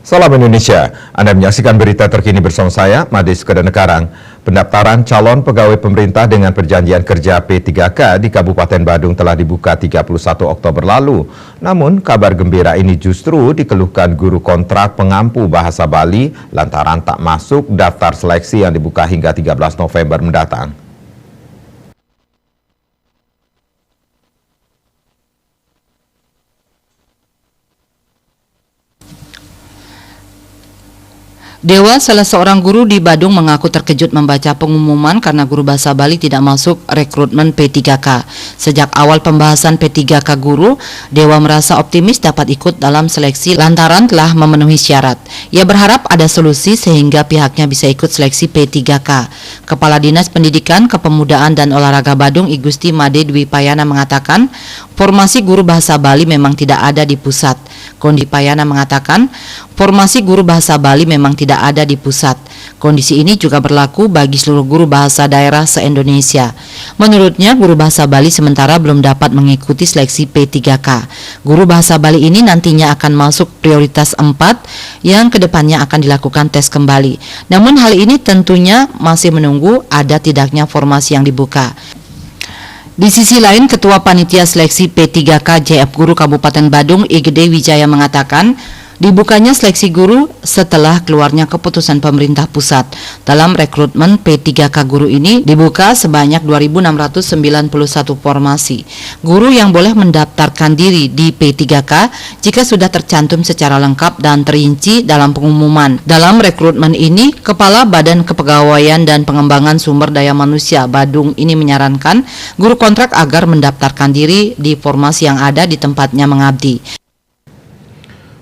Salam Indonesia, Anda menyaksikan berita terkini bersama saya, Mades Kedanekarang. Pendaftaran calon pegawai pemerintah dengan perjanjian kerja P3K di Kabupaten Badung telah dibuka 31 Oktober lalu. Namun, kabar gembira ini justru dikeluhkan guru kontrak pengampu bahasa Bali lantaran tak masuk daftar seleksi yang dibuka hingga 13 November mendatang. Dewa, salah seorang guru di Badung, mengaku terkejut membaca pengumuman karena guru bahasa Bali tidak masuk rekrutmen P3K. Sejak awal pembahasan P3K guru, Dewa merasa optimis dapat ikut dalam seleksi lantaran telah memenuhi syarat. Ia berharap ada solusi sehingga pihaknya bisa ikut seleksi P3K. Kepala Dinas Pendidikan, Kepemudaan dan Olahraga Badung, I Gusti Made Dwi Payana mengatakan, formasi guru bahasa Bali memang tidak ada di pusat. Kondi Payana mengatakan, formasi guru bahasa Bali memang tidak ada di pusat. Kondisi ini juga berlaku bagi seluruh guru bahasa daerah se-Indonesia. Menurutnya, guru bahasa Bali sementara belum dapat mengikuti seleksi P3K. Guru bahasa Bali ini nantinya akan masuk prioritas 4 yang kedepannya akan dilakukan tes kembali. Namun hal ini tentunya masih menunggu ada tidaknya formasi yang dibuka. Di sisi lain, Ketua Panitia Seleksi P3K JF Guru Kabupaten Badung, I Gede Wijaya mengatakan, dibukanya seleksi guru setelah keluarnya keputusan pemerintah pusat. Dalam rekrutmen P3K guru ini dibuka sebanyak 2.691 formasi. Guru yang boleh mendaftarkan diri di P3K jika sudah tercantum secara lengkap dan terinci dalam pengumuman. Dalam rekrutmen ini, Kepala Badan Kepegawaian dan Pengembangan Sumber Daya Manusia Badung ini menyarankan guru kontrak agar mendaftarkan diri di formasi yang ada di tempatnya mengabdi.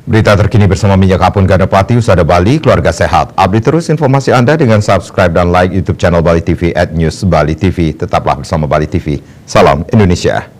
Berita terkini bersama Minyak Apun Ganapati, Usada Bali, keluarga sehat. Update terus informasi Anda dengan subscribe dan like YouTube channel Bali TV @newsbali TV. Tetaplah bersama Bali TV. Salam Indonesia.